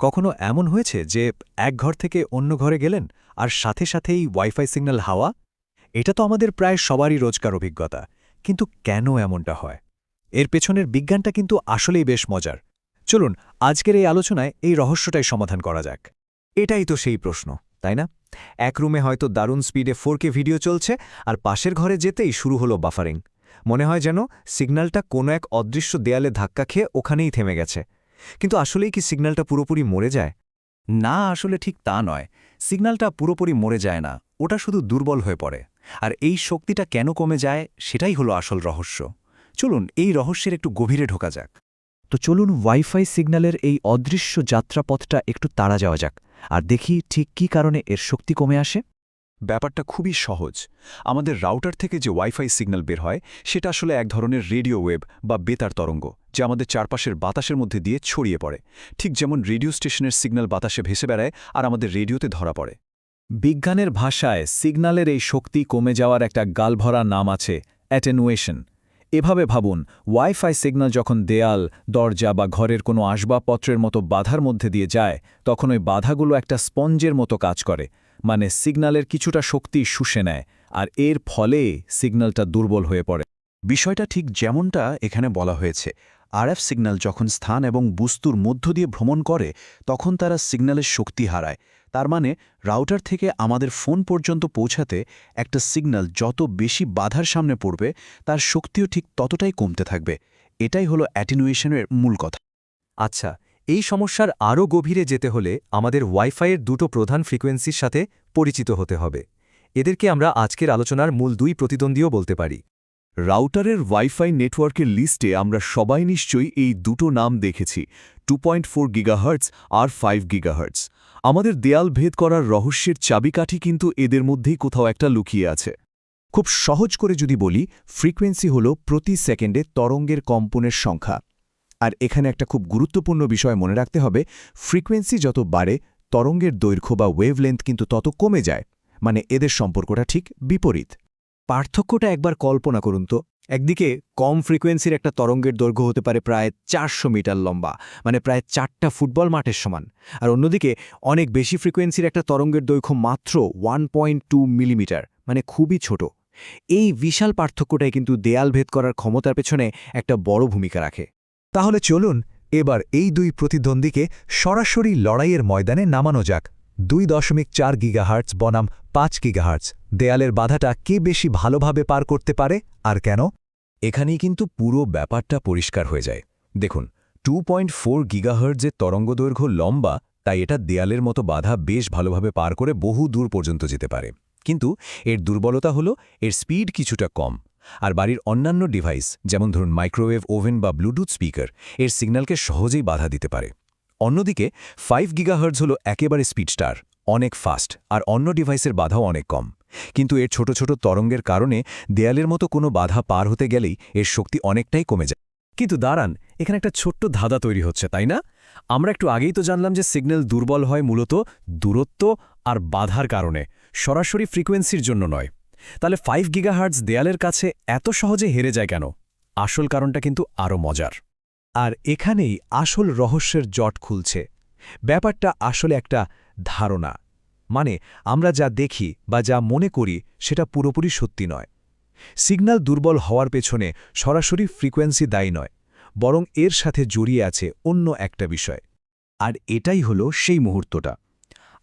কখনো এমন হয়েছে যে এক ঘর থেকে অন্য ঘরে গেলেন আর সাথে সাথেই ওয়াইফাই সিগন্যাল হাওয়া? এটা তো আমাদের প্রায় সবারই রোজকার অভিজ্ঞতা। কিন্তু কেন এমনটা হয়? এর পেছনের বিজ্ঞানটা কিন্তু আসলেই বেশ মজার। চলুন আজকের এই আলোচনায় এই রহস্যটাই সমাধান করা যাক। এটাই তো সেই প্রশ্ন, তাই না? এক রুমে হয়তো দারুণ স্পিডে 4K ভিডিও চলছে, আর পাশের ঘরে যেতেই শুরু হলো বাফারিং। মনে হয় যেন সিগন্যালটা কোনো এক অদৃশ্য দেয়ালে ধাক্কা খেয়ে ওখানেই থেমে গেছে। কিন্তু আসলেই কি সিগন্যালটা পুরোপুরি মরে যায়? না, আসলে ঠিক তা নয়। সিগন্যালটা পুরোপুরি মরে যায় না, ওটা শুধু দুর্বল হয়ে পড়ে। আর এই শক্তিটা কেন কমে যায় সেটাই হলো আসল রহস্য। চলুন এই রহস্যের একটু গভীরে ঢোকা যাক। তো চলুন ওয়াইফাই সিগন্যালের এই অদৃশ্য যাত্রাপথটা একটু তাড়া যাওয়া যাক, আর দেখি ঠিক কী কারণে এর শক্তি কমে আসে। ব্যাপারটা খুবই সহজ। আমাদের রাউটার থেকে যে ওয়াইফাই সিগন্যাল বের হয় সেটা আসলে এক ধরনের রেডিও ওয়েভ বা বেতার তরঙ্গ, যা আমাদের চারপাশের বাতাসের মধ্যে দিয়ে ছড়িয়ে পড়ে। ঠিক যেমন রেডিও স্টেশনের সিগন্যাল বাতাসে ভেসে বেড়ায় আর আমাদের রেডিওতে ধরা পড়ে। বিজ্ঞানের ভাষায় সিগন্যালের এই শক্তি কমে যাওয়ার একটা গালভরা নাম আছে অ্যাটেনুয়েশন। এভাবে ভাবুন, ওয়াইফাই সিগন্যাল যখন দেয়াল, দরজা বা ঘরের কোনো আসবাবপত্রের মতো বাধার মধ্যে দিয়ে যায়, তখন ওই বাধাগুলো একটা স্পঞ্জের মতো কাজ করে, মানে সিগন্যালের কিছুটা শক্তি শুষে নেয়, আর এর ফলে সিগন্যালটা দুর্বল হয়ে পড়ে। বিষয়টা ঠিক যেমনটা এখানে বলা হয়েছে। আরএফ সিগন্যাল যখন স্থান এবং বস্তুর মধ্য দিয়ে ভ্রমণ করে, তখন তারা সিগন্যালের শক্তি হারায়। তার মানে রাউটার থেকে আমাদের ফোন পর্যন্ত পৌঁছাতে একটা সিগন্যাল যত বেশি বাধার সামনে পড়বে, তার শক্তিও ঠিক ততটাই কমতে থাকবে। এটাই হলো অ্যাটেনুয়েশনের মূল কথা। আচ্ছা, এই সমস্যার আরও গভীরে যেতে হলে আমাদের ওয়াইফাইয়ের দুটো প্রধান ফ্রিকোয়েন্সির সাথে পরিচিত হতে হবে। এদেরকে আমরা আজকের আলোচনার মূল দুই প্রতিদ্বন্দ্বীও বলতে পারি। রাউটারের ওয়াইফাই নেটওয়ার্কের লিস্টে আমরা সবাই নিশ্চয়ই এই দুটো নাম দেখেছি, 2.4 গিগাহার্টজ আর 5 গিগাহার্টজ। আমাদের দেয়াল ভেদ করার রহস্যের চাবিকাঠি কিন্তু এদের মধ্যেই কোথাও একটা লুকিয়ে আছে। খুব সহজ করে যদি বলি, ফ্রিকোয়েন্সি হল প্রতি সেকেন্ডে তরঙ্গের কম্পনের সংখ্যা। আর এখানে একটা খুব গুরুত্বপূর্ণ বিষয় মনে রাখতে হবে, ফ্রিকোয়েন্সি যত বাড়ে তরঙ্গের দৈর্ঘ্য বা ওয়েভলেন্থ কিন্তু তত কমে যায়। মানে এদের সম্পর্কটা ঠিক বিপরীত। পার্থক্যটা একবার কল্পনা করুন তো। একদিকে কম ফ্রিকোয়েন্সির একটা তরঙ্গের দৈর্ঘ্য হতে পারে প্রায় 400 মিটার লম্বা, মানে প্রায় 4টা ফুটবল মাঠের সমান। আর অন্যদিকে অনেক বেশি ফ্রিকোয়েন্সির একটা তরঙ্গের দৈর্ঘ্য মাত্র 1.2 মিলিমিটার, মানে খুবই ছোট। এই বিশাল পার্থক্যটাই কিন্তু দেয়াল ভেদ করার ক্ষমতার পেছনে একটা বড় ভূমিকা রাখে। তাহলে চলুন এবার এই দুই প্রতিদ্বন্দ্বীকে সরাসরি লড়াইয়ের ময়দানে নামানো যাক। 2.4 গিগাহার্টজ বনাম 5 গিগাহার্টজ, দেয়ালের বাধাটা কে বেশি ভালোভাবে পার করতে পারে আর কেন? এখানেই কিন্তু পুরো ব্যাপারটা পরিষ্কার হয়ে যায়। দেখুন, 2.4 গিগাহার্টজের তরঙ্গদৈর্ঘ্য লম্বা, তাই এটা দেয়ালের মতো বাধা বেশ ভালোভাবে পার করে বহু দূর পর্যন্ত যেতে পারে। কিন্তু এর দুর্বলতা হলো এর স্পিড কিছুটা কম। আর বাড়ির অন্যান্য ডিভাইস, যেমন ধরুন মাইক্রোওয়েভ ওভেন বা ব্লুটুথ স্পিকার, এর সিগন্যালকে সহজেই বাধা দিতে পারে। অন্যদিকে 5 গিগাহার্টজ হলো একেবারে স্পিডস্টার, অনেক ফাস্ট, আর অন্য ডিভাইসের বাধাও অনেক কম। কিন্তু এর ছোট ছোট তরঙ্গের কারণে দেয়ালের মতো কোনো বাধা পার হতে গেলেই এর শক্তি অনেকটাই কমে যায়। কিন্তু দাঁড়ান, এখানে একটা ছোট্ট ধাঁধা তৈরি হচ্ছে, তাই না? আমরা একটু আগেই তো জানলাম যে সিগন্যাল দুর্বল হয় মূলত দূরত্ব আর বাধার কারণে, সরাসরি ফ্রিকোয়েন্সির জন্য নয়। তাহলে 5 গিগাহার্টজ দেয়ালের কাছে এত সহজে হেরে যায় কেন? আসল কারণটা কিন্তু আরও মজার। আর এখানেই আসল রহস্যের জট খুলছে। ব্যাপারটা আসলে একটা ধারণা, মানে আমরা যা দেখি বা যা মনে করি সেটা পুরোপুরি সত্যি নয়। সিগন্যাল দুর্বল হওয়ার পেছনে সরাসরি ফ্রিকোয়েন্সি দায়ী নয়, বরং এর সাথে জড়িয়ে আছে অন্য একটা বিষয়। আর এটাই হলো সেই মুহূর্তটা।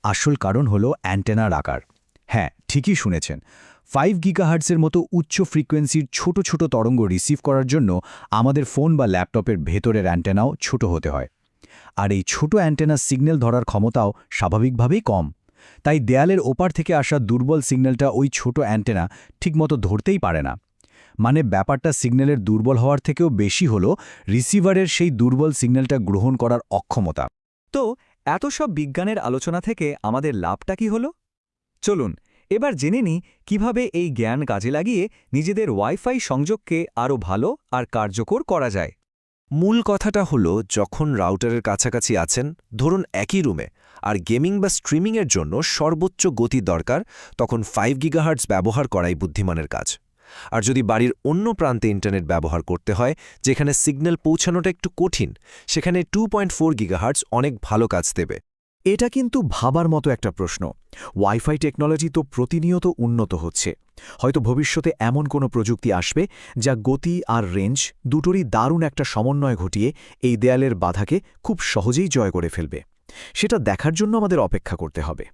আসল কারণ হলো অ্যান্টেনার আকার। হ্যাঁ, ঠিকই শুনেছেন। 5 গিগাহার্টজের মতো উচ্চ ফ্রিকোয়েন্সির ছোট ছোট তরঙ্গ রিসিভ করার জন্য আমাদের ফোন বা ল্যাপটপের ভেতরের অ্যান্টেনাও ছোট হতে হয়। আর এই ছোট অ্যান্টেনার সিগন্যাল ধরার ক্ষমতাও স্বাভাবিকভাবেই কম। তাই দেয়ালের ওপার থেকে আসা দুর্বল সিগন্যালটা ওই ছোট অ্যান্টেনা ঠিকমতো ধরতেই পারে না। মানে ব্যাপারটা সিগন্যালের দুর্বল হওয়ার থেকেও বেশি হলো রিসিভারের সেই দুর্বল সিগন্যালটা গ্রহণ করার অক্ষমতা। তো এত সব বিজ্ঞানের আলোচনা থেকে আমাদের লাভটা কি হলো? চলুন এবার জেনে নিই কিভাবে এই জ্ঞান কাজে লাগিয়ে নিজেদের ওয়াইফাই সংযোগকে আরও ভালো আর কার্যকর করা যায়। মূল কথাটা হলো, যখন রাউটারের কাছাকাছি আছেন, ধরুন একই রুমে, আর গেমিং বা স্ট্রিমিংয়ের জন্য সর্বোচ্চ গতি দরকার, তখন 5 গিগাহার্টজ ব্যবহার করাই বুদ্ধিমানের কাজ। আর যদি বাড়ির অন্য প্রান্তে ইন্টারনেট ব্যবহার করতে হয় যেখানে সিগন্যাল পৌঁছানোটা একটু কঠিন, সেখানে 2.4 গিগাহার্টজ অনেক ভালো কাজ দেবে। এটা কিন্তু ভাবার মতো একটা প্রশ্ন। ওয়াইফাই টেকনোলজি তো প্রতিনিয়ত উন্নত হচ্ছে। হয়তো ভবিষ্যতে এমন কোনো প্রযুক্তি আসবে যা গতি আর রেঞ্জ দুটোরই দারুণ একটা সমন্বয় ঘটিয়ে এই দেয়ালের বাধাকে খুব সহজেই জয় করে ফেলবে। সেটা দেখার জন্য আমাদের অপেক্ষা করতে হবে।